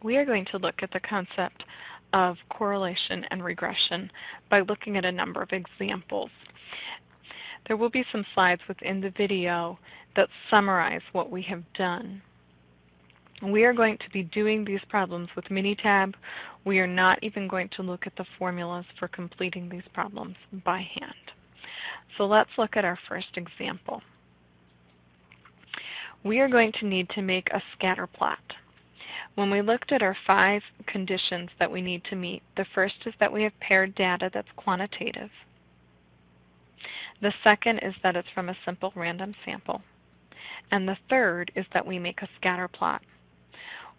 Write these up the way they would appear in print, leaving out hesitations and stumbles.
we are going to look at the concept of correlation and regression by looking at a number of examples. There will be some slides within the video that summarize what we have done. We are going to be doing these problems with Minitab. We are not even going to look at the formulas for completing these problems by hand. So let's look at our first example. We are going to need to make a scatter plot. When we looked at our 5 conditions that we need to meet, the first is that we have paired data that's quantitative. The second is that it's from a simple random sample. And the third is that we make a scatter plot.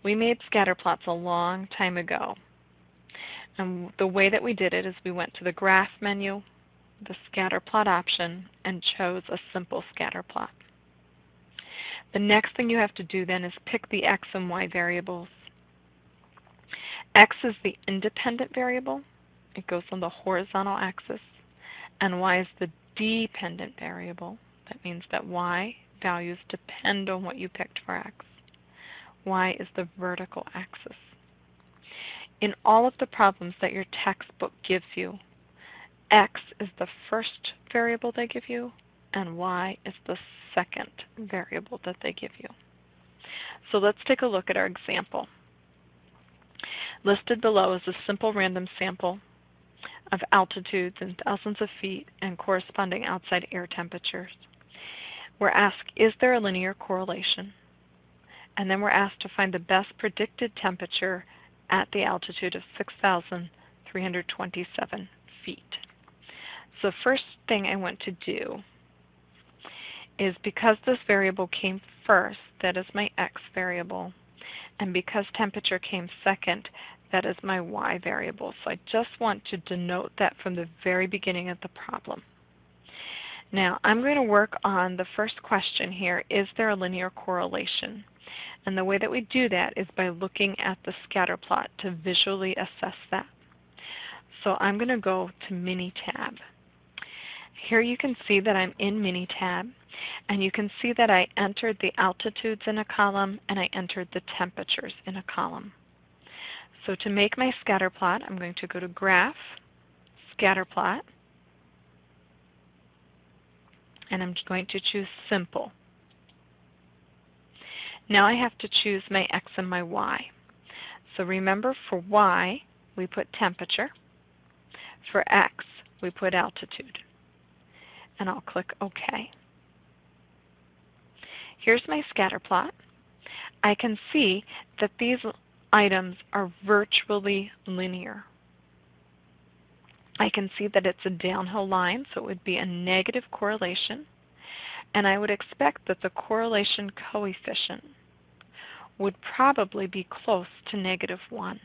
We made scatter plots a long time ago. And the way that we did it is we went to the graph menu, the scatter plot option, and chose a simple scatter plot. The next thing you have to do then is pick the x and y variables. X is the independent variable. It goes on the horizontal axis. And y is the dependent variable. That means that y values depend on what you picked for x. Y is the vertical axis. In all of the problems that your textbook gives you, x is the first variable they give you, and y is the second variable that they give you. So let's take a look at our example. Listed below is a simple random sample of altitudes in thousands of feet and corresponding outside air temperatures. We're asked, is there a linear correlation? And then we're asked to find the best predicted temperature at the altitude of 6,327 feet. So the first thing I want to do is, because this variable came first, that is my x variable, and because temperature came second, that is my y variable. So I just want to denote that from the very beginning of the problem. Now I'm going to work on the first question here, is there a linear correlation? And the way that we do that is by looking at the scatter plot to visually assess that. So I'm going to go to Minitab. Here you can see that I'm in Minitab, and you can see that I entered the altitudes in a column and I entered the temperatures in a column. So to make my scatter plot, I'm going to go to Graph, Scatter Plot, and I'm going to choose Simple. Now I have to choose my x and my y. So remember, for y, we put temperature. For x, we put altitude. And I'll click OK. Here's my scatter plot. I can see that these items are virtually linear. I can see that it's a downhill line, so it would be a negative correlation. And I would expect that the correlation coefficient would probably be close to -1.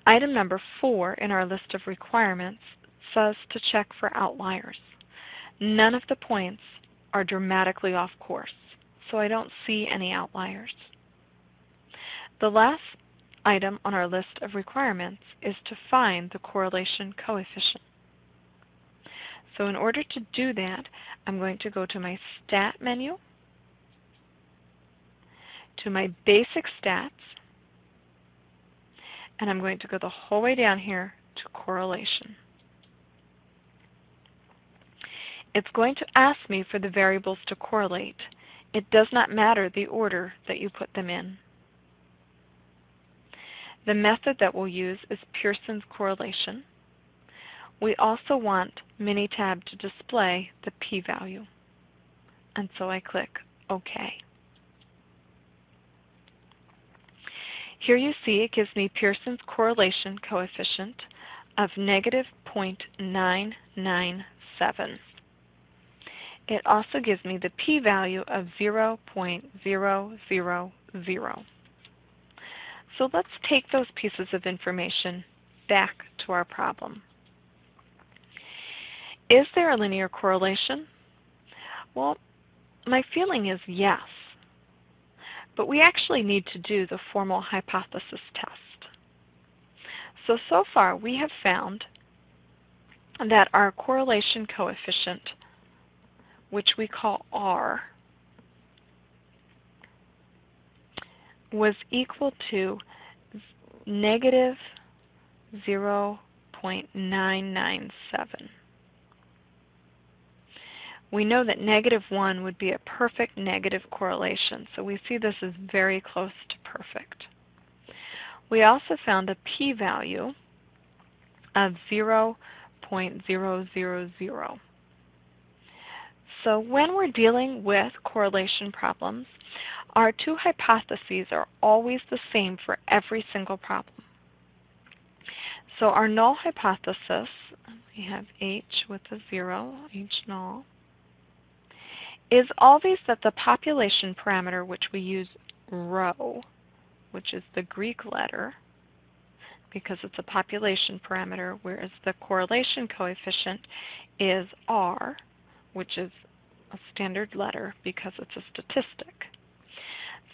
Item number 4 in our list of requirements says to check for outliers. None of the points are dramatically off course, so I don't see any outliers. The last item on our list of requirements is to find the correlation coefficient. So in order to do that, I'm going to go to my Stat menu, to my Basic Stats, and I'm going to go the whole way down here to Correlation. It's going to ask me for the variables to correlate. It does not matter the order that you put them in. The method that we'll use is Pearson's correlation. We also want Minitab to display the p-value. And so I click OK. Here you see it gives me Pearson's correlation coefficient of -0.997. It also gives me the p-value of 0.000. So let's take those pieces of information back to our problem. Is there a linear correlation? Well, my feeling is yes. But we actually need to do the formal hypothesis test. So far we have found that our correlation coefficient, which we call R, was equal to negative 0.997. We know that negative 1 would be a perfect negative correlation, so we see this is very close to perfect. We also found a p-value of 0.000. So when we're dealing with correlation problems, our two hypotheses are always the same for every single problem. So our null hypothesis, we have H with a 0, H null, is always that the population parameter, which we use rho, which is the Greek letter, because it's a population parameter, whereas the correlation coefficient is R, which is a standard letter because it's a statistic.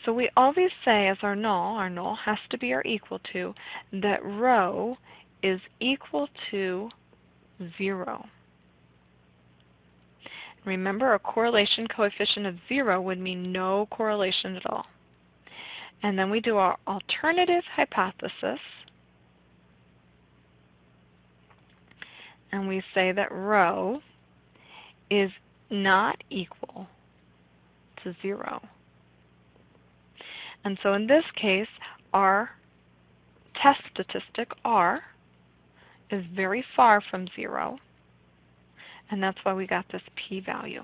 So we always say as our null has to be or equal to, that rho is equal to 0. Remember, a correlation coefficient of 0 would mean no correlation at all. And then we do our alternative hypothesis, and we say that rho is not equal to 0. And so in this case, our test statistic, R, is very far from 0, and that's why we got this p-value.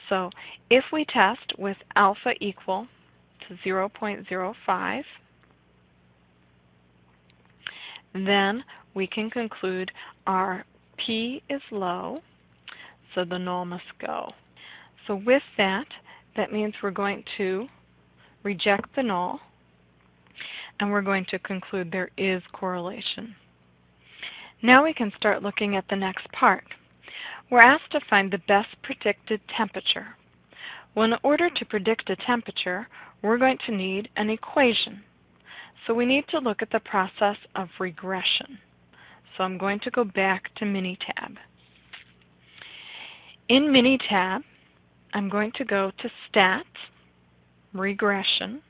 So if we test with alpha equal to 0.05, then we can conclude our p is low, so the null must go. So with that, that means we're going to reject the null, and we're going to conclude there is correlation. Now we can start looking at the next part. We're asked to find the best predicted temperature. Well, in order to predict a temperature, we're going to need an equation. So we need to look at the process of regression. So I'm going to go back to Minitab. In Minitab, I'm going to go to Stat, Regression,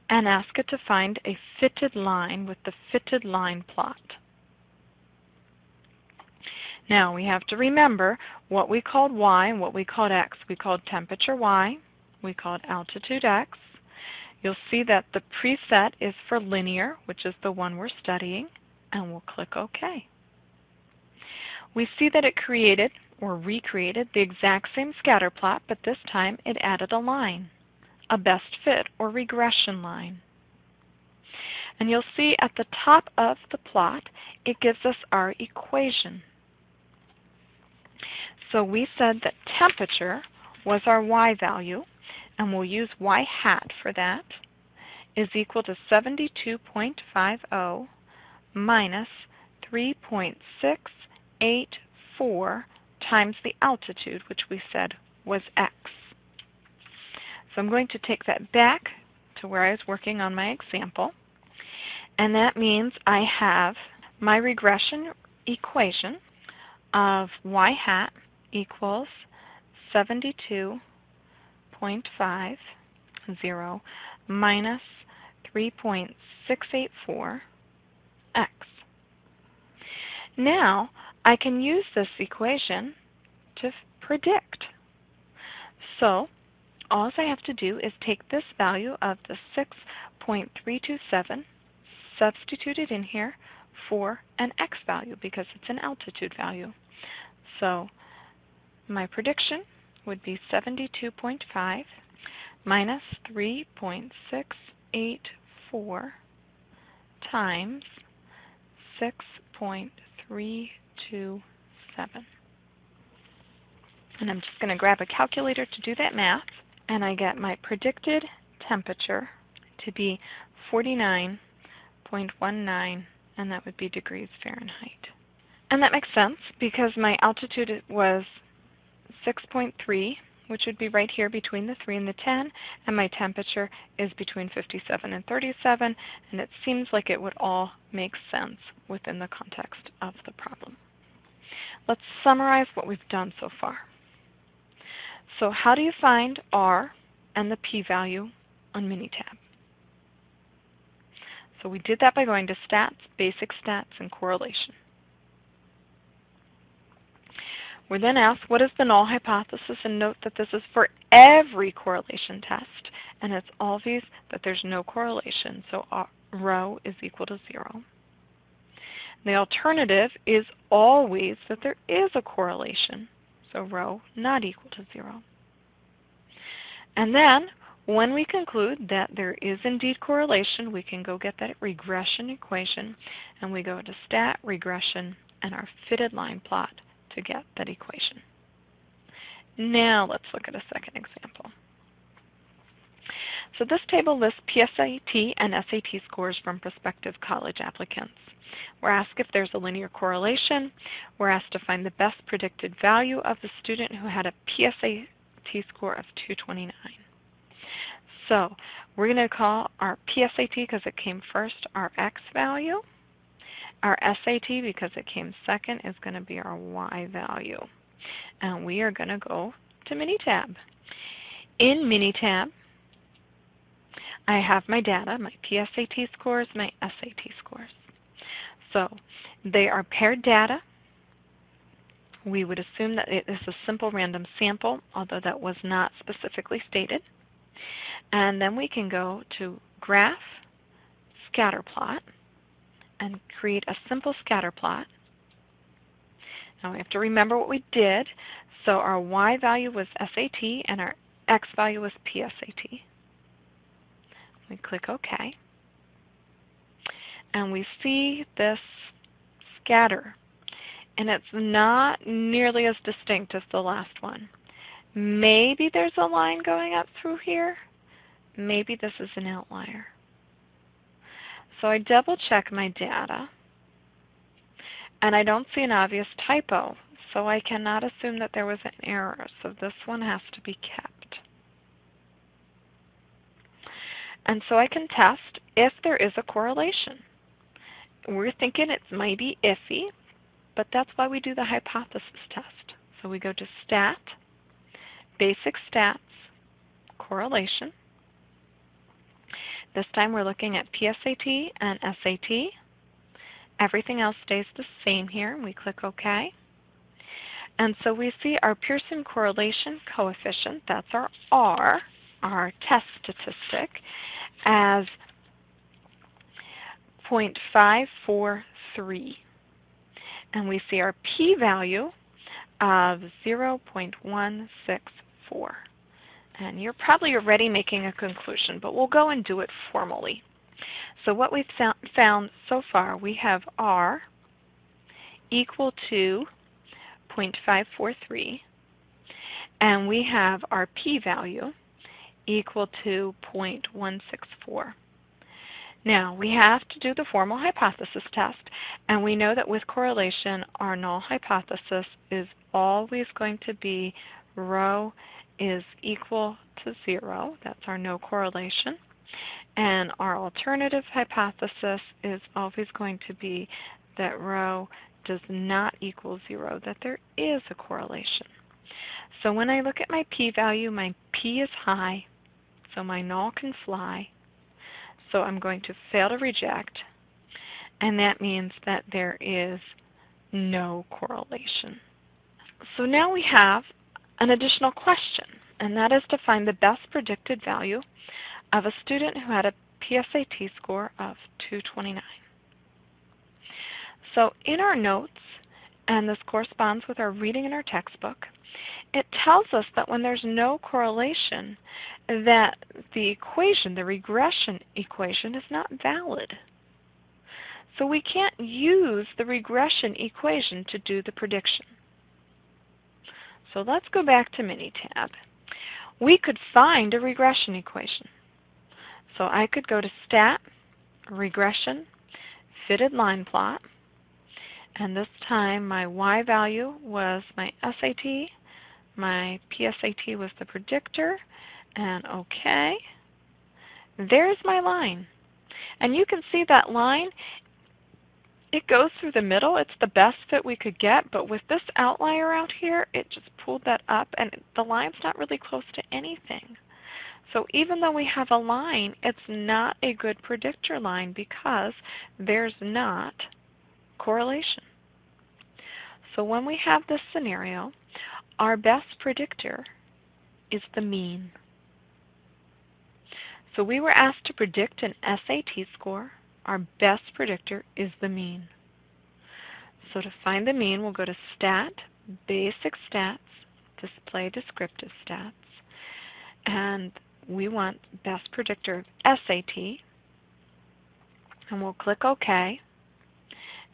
and ask it to find a fitted line with the fitted line plot. Now we have to remember what we called y and what we called x. We called temperature y, we called altitude x. You'll see that the preset is for linear, which is the one we're studying, and we'll click OK. We see that it created or recreated the exact same scatter plot, but this time it added a line, a best fit or regression line. And you'll see at the top of the plot, it gives us our equation. So we said that temperature was our y value, and we'll use y hat for that, is equal to 72.50 minus 3.684 times the altitude, which we said was x. So I'm going to take that back to where I was working on my example, and that means I have my regression equation of y hat equals 72.50 minus 3.684 x. Now I can use this equation to predict. So all I have to do is take this value of the 6.327, substitute it in here for an x value because it's an altitude value. So my prediction would be 72.5 minus 3.684 times 6.327. And I'm just going to grab a calculator to do that math, and I get my predicted temperature to be 49.19, and that would be degrees Fahrenheit. And that makes sense because my altitude was 6.3, which would be right here between the 3 and the 10, and my temperature is between 57 and 37, and it seems like it would all make sense within the context of the problem. Let's summarize what we've done so far. So how do you find R and the p-value on Minitab. So we did that by going to Stats, Basic Stats, and Correlation. We're then asked, what is the null hypothesis? And note that this is for every correlation test, and it's always that there's no correlation, so rho is equal to 0. The alternative is always that there is a correlation, so rho not equal to 0. And then, when we conclude that there is indeed correlation, we can go get that regression equation, and we go to Stat, Regression, and our fitted line plot to get that equation. Now let's look at a second example. So this table lists PSAT and SAT scores from prospective college applicants. We're asked if there's a linear correlation. We're asked to find the best predicted value of the student who had a PSAT score of 229. So we're going to call our PSAT, because it came first, our X value. Our SAT, because it came second, is going to be our Y value. And we are going to go to Minitab. In Minitab, I have my data, my PSAT scores, my SAT scores. So they are paired data. We would assume that it is a simple random sample, although that was not specifically stated. And then we can go to Graph, Scatter Plot, and create a simple scatter plot. Now we have to remember what we did. So our Y value was SAT and our X value was PSAT. We click OK. And we see this scatter. And it's not nearly as distinct as the last one. Maybe there's a line going up through here. Maybe this is an outlier. So I double check my data, and I don't see an obvious typo, so I cannot assume that there was an error, so this one has to be kept. And so I can test if there is a correlation. We're thinking it might be iffy, but that's why we do the hypothesis test. So we go to Stat, Basic Stats, Correlation. This time we're looking at PSAT and SAT. Everything else stays the same here. We click OK. And so we see our Pearson correlation coefficient, that's our R, our test statistic, as 0.543. And we see our p-value of 0.164. And you're probably already making a conclusion, but we'll go and do it formally. So what we've found so far, we have R equal to 0.543, and we have our p-value equal to 0.164. Now, we have to do the formal hypothesis test, and we know that with correlation, our null hypothesis is always going to be rho is equal to 0. That's our no correlation. And our alternative hypothesis is always going to be that rho does not equal 0, that there is a correlation. So when I look at my p-value, my p is high, so my null can fly. So I'm going to fail to reject, and that means that there is no correlation. So now we have an additional question, and that is to find the best predicted value of a student who had a PSAT score of 229. So in our notes, and this corresponds with our reading in our textbook, it tells us that when there's no correlation, that the equation, the regression equation, is not valid. So we can't use the regression equation to do the prediction. So let's go back to Minitab. We could find a regression equation. So I could go to Stat, Regression, Fitted Line Plot, and this time my Y value was my SAT, my PSAT was the predictor, and OK. There's my line. And you can see that line, it goes through the middle. It's the best fit we could get, but with this outlier out here, it just pulled that up, and the line's not really close to anything. So even though we have a line, it's not a good predictor line because there's not correlation. So when we have this scenario, our best predictor is the mean. So we were asked to predict an SAT score. Our best predictor is the mean. So to find the mean, we'll go to Stat, Basic Stats, Display Descriptive Stats, and we want best predictor of SAT, and we'll click OK.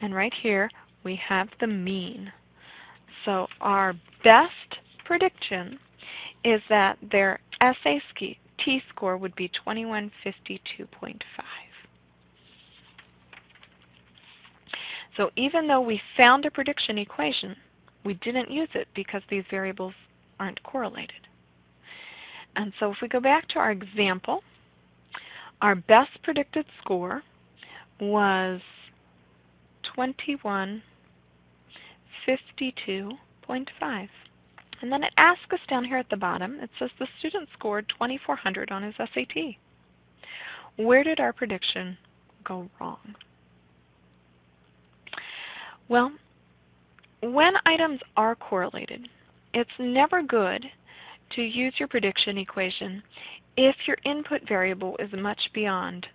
And right here, we have the mean. So our best prediction is that their SAT score would be 2152.5. So even though we found a prediction equation, we didn't use it because these variables aren't correlated. And so if we go back to our example, our best predicted score was 2152.5. And then it asks us down here at the bottom, it says the student scored 2400 on his SAT. Where did our prediction go wrong? Well, when items are correlated, it's never good to use your prediction equation if your input variable is much beyond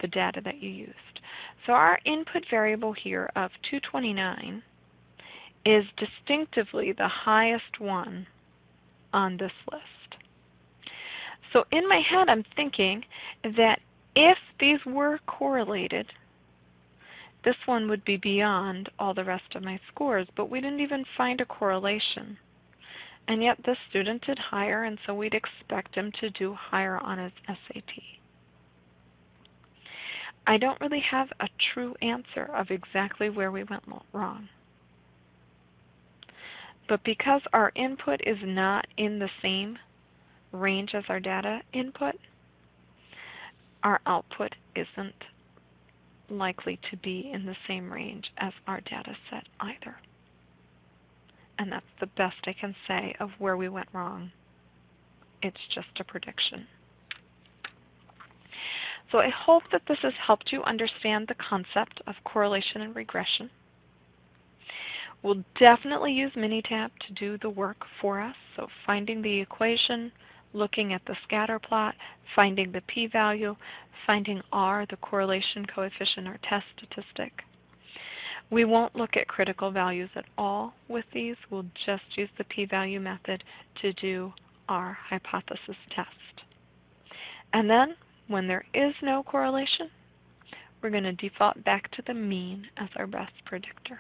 the data that you used. So our input variable here of 229 is distinctively the highest one on this list. So in my head I'm thinking that if these were correlated, this one would be beyond all the rest of my scores, but we didn't even find a correlation. And yet this student did higher, and so we'd expect him to do higher on his SAT. I don't really have a true answer of exactly where we went wrong. But because our input is not in the same range as our data input, our output isn't likely to be in the same range as our data set either. And that's the best I can say of where we went wrong. It's just a prediction. So I hope that this has helped you understand the concept of correlation and regression. We'll definitely use Minitab to do the work for us, so finding the equation, looking at the scatter plot, finding the p-value, finding R, the correlation coefficient or test statistic. We won't look at critical values at all with these. We'll just use the p-value method to do our hypothesis test. And then, when there is no correlation, we're going to default back to the mean as our best predictor.